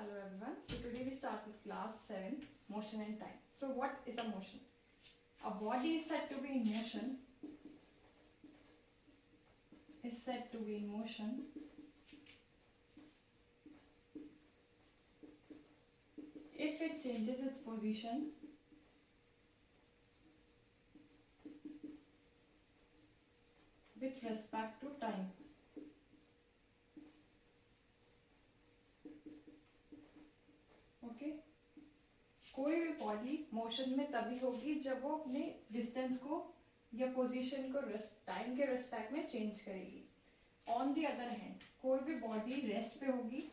Hello everyone. So today we start with class 7, motion and time. So what is a motion? A body is said to be in motion. If it changes its position with respect to time. Okay कोई भी body motion में तभी होगी जब वो अपने distance को या पोजीशन को टाइम के रिस्पेक्ट में चेंज करेगी. ऑन द अदर हैंड कोई भी बॉडी रेस्ट पे होगी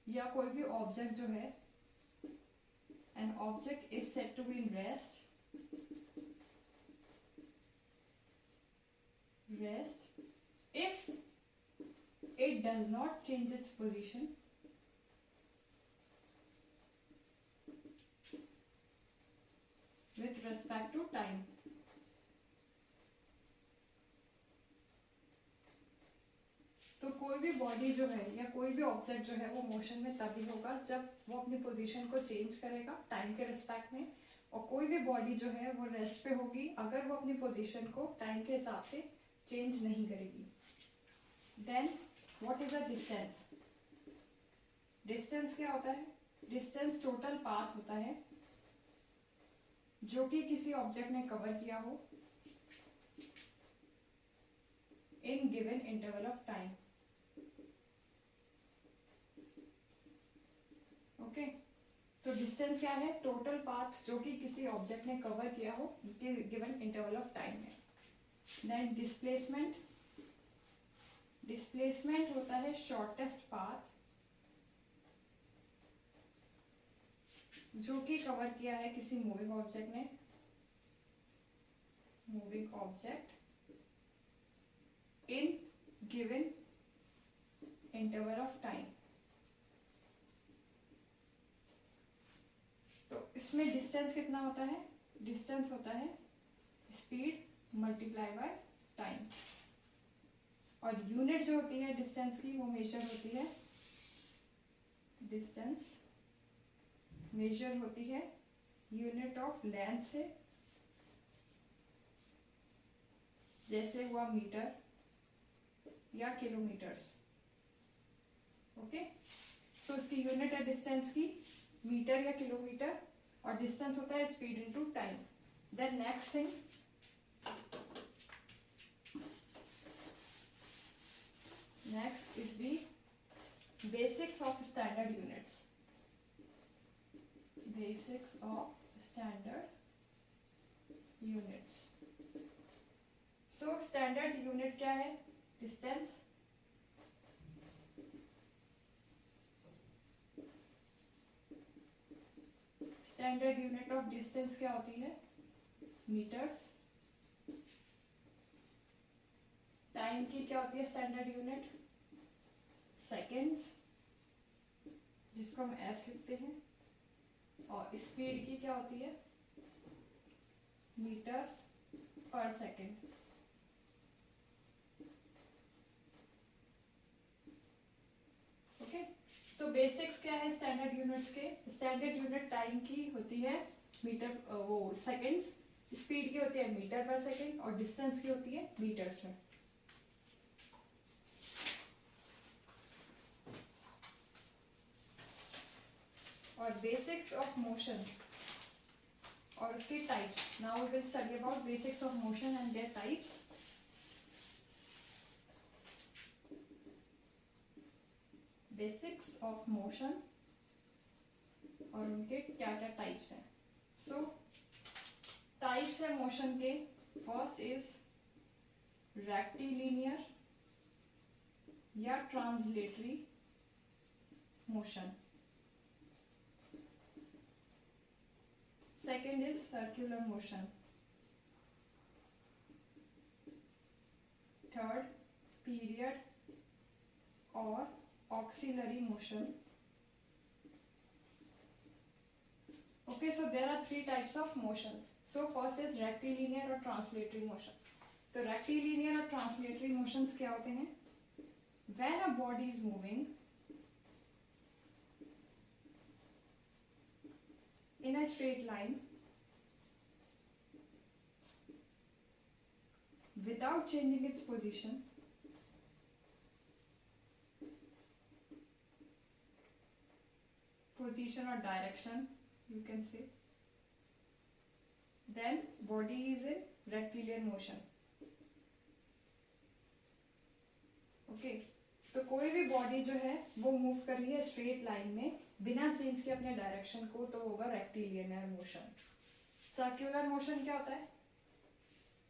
या कोई भी ऑब्जेक्ट जो है an object is said to be in rest if it does not change its position with respect to time. तो कोई भी बॉडी जो है या कोई भी ऑब्जेक्ट जो है वो मोशन में तभी होगा जब वो अपनी पोजीशन को चेंज करेगा टाइम के रिस्पेक्ट में, और कोई भी बॉडी जो है वो रेस्ट पे होगी अगर वो अपनी पोजीशन को टाइम के हिसाब से चेंज नहीं करेगी. Then what is a distance? Distance क्या होता है? डिस्टेंस टोटल पाथ होता है जो कि किसी ऑब्जेक्ट ने कवर किया हो in given interval of time. Okay, तो डिस्टेंस क्या है? टोटल पाथ जो कि किसी ऑब्जेक्ट ने कवर किया हो गिवन इंटरवल ऑफ टाइम में. देन डिस्प्लेसमेंट होता है शॉर्टेस्ट पाथ जो कि कवर किया है किसी मूविंग ऑब्जेक्ट ने, moving object in given interval of time. तो इसमें डिस्टेंस कितना होता है? डिस्टेंस होता है स्पीड मल्टीप्लाई बाय टाइम, और यूनिट जो होती है डिस्टेंस की वो मेजर होती है, डिस्टेंस मेजर होती है यूनिट ऑफ लेंथ से, जैसे हुआ मीटर या किलोमीटर्स. ओके, तो इसकी यूनिट है डिस्टेंस की मीटर या किलोमीटर, और डिस्टेंस होता है speed into time. Then next thing, next is the basics of standard units. Basics of standard units. So standard unit क्या है? Distance. Standard unit of distance क्या होती है? Meters. टाइम की क्या होती है स्टैंडर्ड यूनिट? सेकेंड्स, जिसको हम एस लिखते हैं. और स्पीड की क्या होती है? मीटर्स पर सेकेंड. ओके, सो बेसिक्स क्या है स्टैंडर्ड यूनिट्स के? स्टैंडर्ड यूनिट टाइम की होती है मीटर, वो सेकेंड्स. स्पीड की होती है मीटर पर सेकेंड, और डिस्टेंस की होती है मीटर्स में. और बेसिक्स ऑफ मोशन और उसके types. Now we will study about basics of motion and their types. Basics of motion और उनके क्या क्या टाइप्स हैं. सो टाइप्स है मोशन के. फर्स्ट इज रेक्टिलिनियर या translatory motion. Second is circular motion. Third, period or auxiliary motion. Okay, so there are three types of motions. So first is rectilinear or translatory motion. तो rectilinear और translatory motions क्या होते हैं? When a body is moving in a straight line without changing its position, or direction, you can say, then body is in rectilinear motion. Okay, तो कोई भी body जो है वो मूव कर रही है स्ट्रेट लाइन में बिना चेंज के अपने डायरेक्शन को, तो होगा रेक्टिलिनियर मोशन. सर्कुलर मोशन क्या होता है?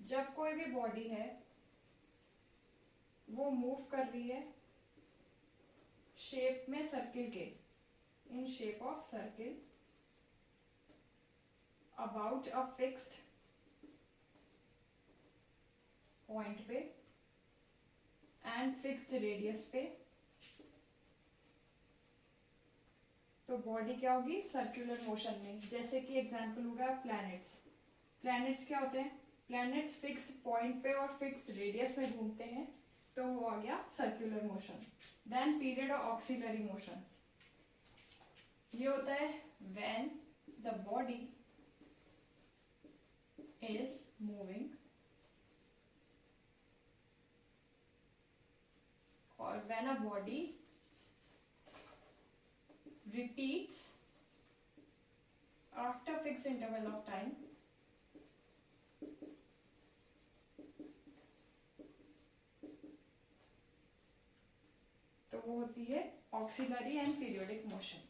जब कोई भी बॉडी है वो मूव कर रही है शेप में सर्किल के, in shape of circle about a fixed point पे एंड फिक्स्ड रेडियस पे, तो बॉडी क्या होगी? सर्कुलर मोशन में. जैसे कि एग्जांपल होगा प्लैनेट्स. प्लैनेट्स क्या होते हैं? प्लैनेट्स फिक्स्ड पॉइंट पे और फिक्स्ड रेडियस में घूमते हैं, तो वो आ गया circular motion. Then period of ऑक्सिलरी मोशन, ये होता है when the body is moving or when a body repeats after fixed interval of time तो वो होती है ऑक्सिलरी एंड पीरियोडिक मोशन.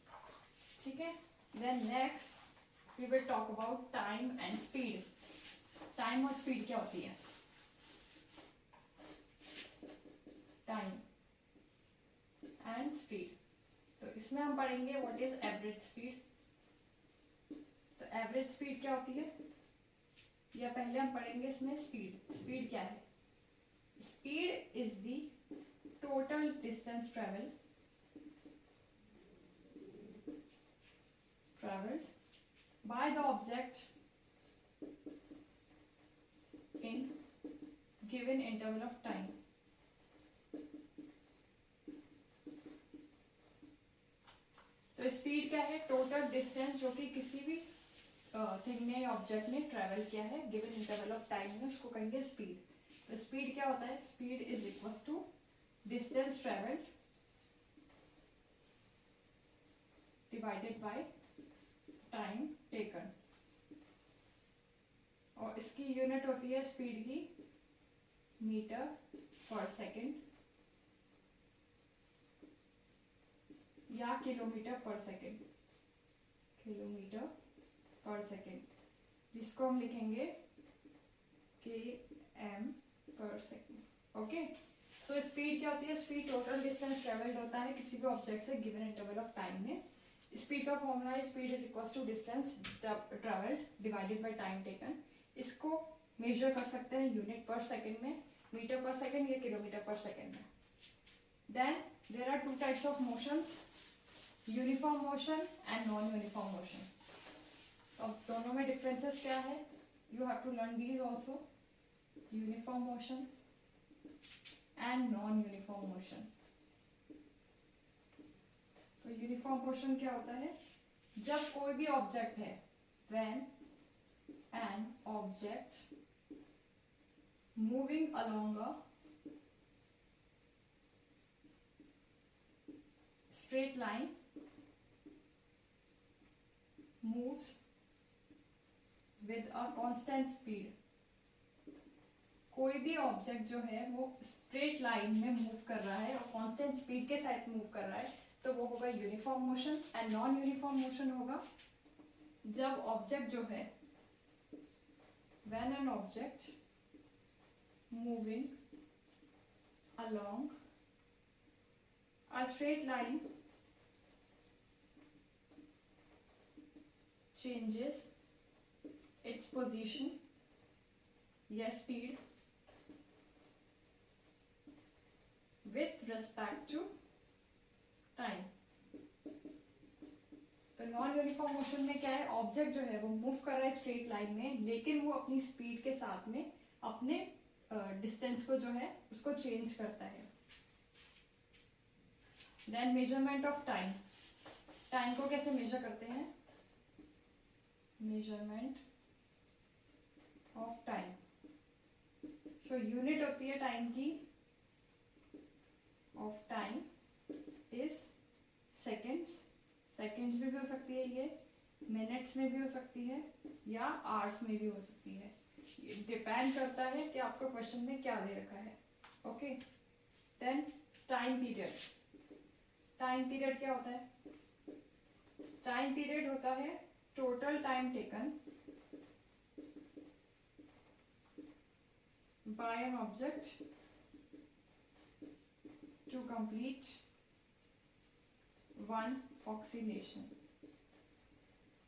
ठीक है. Then next we will talk about time and speed. Time और स्पीड क्या होती है? टाइम एंड स्पीड, तो इसमें हम पढ़ेंगे व्हाट इज एवरेज स्पीड. तो एवरेज स्पीड क्या होती है, या पहले हम पढ़ेंगे इसमें स्पीड. स्पीड क्या है? Speed is the total distance travelled by the object in given interval of time. तो स्पीड क्या है? टोटल डिस्टेंस जो कि किसी भी थिंग ने, ऑब्जेक्ट ने ट्रेवल किया है गिवन इंटरवल ऑफ टाइम में, उसको कहेंगे स्पीड. तो स्पीड क्या होता है? Speed is equal to distance travelled divided by time taken, और इसकी यूनिट होती है स्पीड की मीटर पर सेकेंड या किलोमीटर पर सेकेंड. किलोमीटर पर सेकेंड, जिसको हम लिखेंगे km पर सेकेंड. ओके. सो स्पीड क्या होती है? स्पीड टोटल डिस्टेंस ट्रेवल्ड होता है किसी भी ऑब्जेक्ट से गिवन इंटरवल ऑफ टाइम में. स्पीड का फॉर्मूला है speed is equal to distance travelled divided by time taken. इसको मेजर कर सकते हैं यूनिट पर सेकेंड में, मीटर पर सेकेंड या किलोमीटर पर सेकेंड में. Then there are two types of motions, uniform motion and non uniform motion. अब दोनों में डिफरेंसेस क्या है? You have to learn these also. Uniform motion and non uniform motion. तो यूनिफॉर्म मोशन क्या होता है? जब कोई भी ऑब्जेक्ट है, when an object moving along a straight line moves with a constant speed. कोई भी ऑब्जेक्ट जो है वो स्ट्रेट लाइन में मूव कर रहा है और कांस्टेंट स्पीड के साथ मूव कर रहा है, तो वो होगा uniform motion. And non uniform motion होगा जब ऑब्जेक्ट जो है, when an object moving along a straight line changes its position या speed with respect to time. तो नॉन यूनिफॉर्म मोशन में क्या है? ऑब्जेक्ट जो है वो मूव कर रहा है स्ट्रेट लाइन में, लेकिन वो अपनी स्पीड के साथ में अपने डिस्टेंस को जो है उसको चेंज करता है. Then measurement of time. Time को कैसे मेजर करते हैं? Measurement of time. So unit होती है टाइम की, of time is seconds. Seconds में भी हो सकती है ये, मिनट्स में भी हो सकती है, या आवर्स में भी हो सकती है। ये डिपेंड करता है कि आपको क्वेश्चन में क्या दे रखा है। Okay, then time period. Time period क्या होता है? टाइम पीरियड होता है total time taken by an object to complete one oscillation।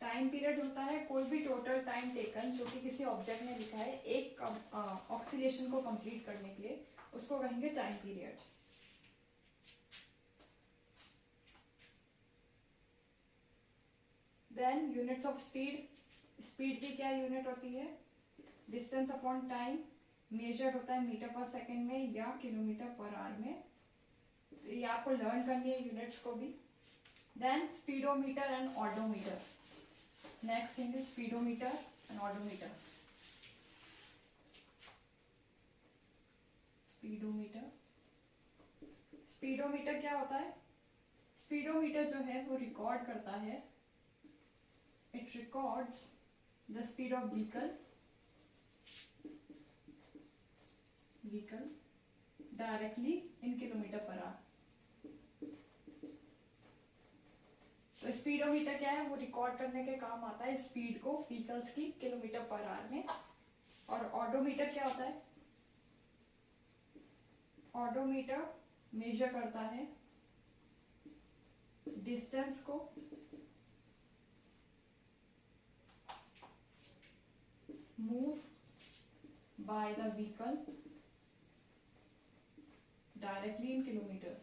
Time period होता है कोई भी टोटल टाइम टेकन जो कि किसी ऑब्जेक्ट ने लिखा है एक ऑक्सीलेशन को कंप्लीट करने के लिए, उसको कहेंगे time period. Then units of speed. Speed की क्या यूनिट होती है? डिस्टेंस अपॉन टाइम, मेजर्ड होता है मीटर पर सेकेंड में या किलोमीटर पर आवर में। तो ये आपको लर्न करनी है यूनिट्स को भी। Then speedometer and odometer. Next thing is speedometer and odometer. Speedometer, speedometer क्या होता है? स्पीडोमीटर जो है वो रिकॉर्ड करता है, it records the speed of vehicle directly in kilometre per hour. तो स्पीडोमीटर क्या है? वो रिकॉर्ड करने के काम आता है स्पीड को व्हीकल्स की किलोमीटर पर आवर में। और ऑडोमीटर क्या होता है? ऑडोमीटर मेजर करता है डिस्टेंस को move by the vehicle directly in kilometres.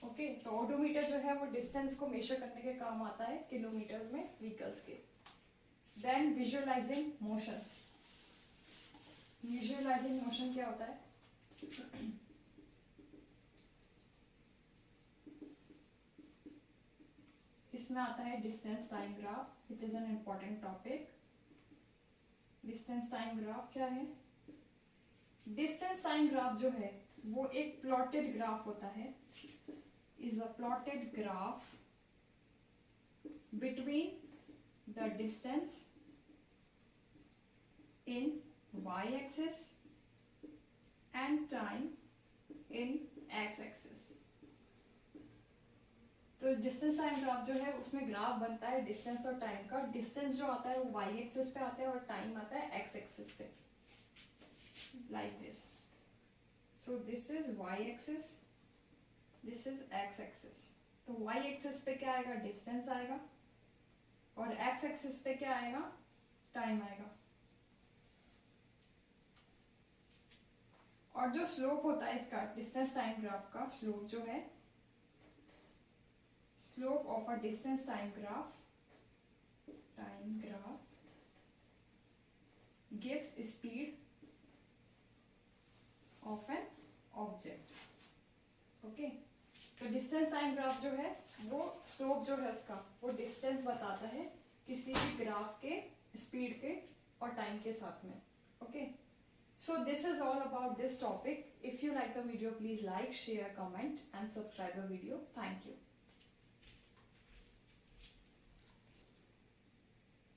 Okay, तो ऑडोमीटर जो है वो डिस्टेंस को मेजर करने के काम आता है किलोमीटर्स में व्हीकल्स के। Then visualising motion. Visualising motion क्या होता है? इसमें आता है distance time graph, which is an important topic. Distance time graph क्या है? डिस्टेंस टाइम ग्राफ जो है वो एक प्लॉटेड ग्राफ होता है, is a plotted graph between the distance in y axis and time in x axis. तो distance time graph जो है उसमें ग्राफ बनता है डिस्टेंस और टाइम का। डिस्टेंस जो आता है वो y एक्सिस पे आता है और टाइम आता है x एक्सिस पे, like this. So this is y axis, this is x axis. तो y axis पे क्या आएगा? डिस्टेंस आएगा, और x axis पे क्या आएगा? टाइम आएगा। और जो स्लोप होता है इसका, डिस्टेंस टाइम ग्राफ का स्लोप जो है, slope of a distance time graph gives speed of an object. Okay, तो डिस्टेंस टाइम ग्राफ जो है वो स्लोप जो है उसका वो डिस्टेंस बताता है किसी भी ग्राफ के स्पीड के और टाइम के साथ में। Okay, so this is all about this topic. If you like the video, please like, share, comment and subscribe the video. Thank you.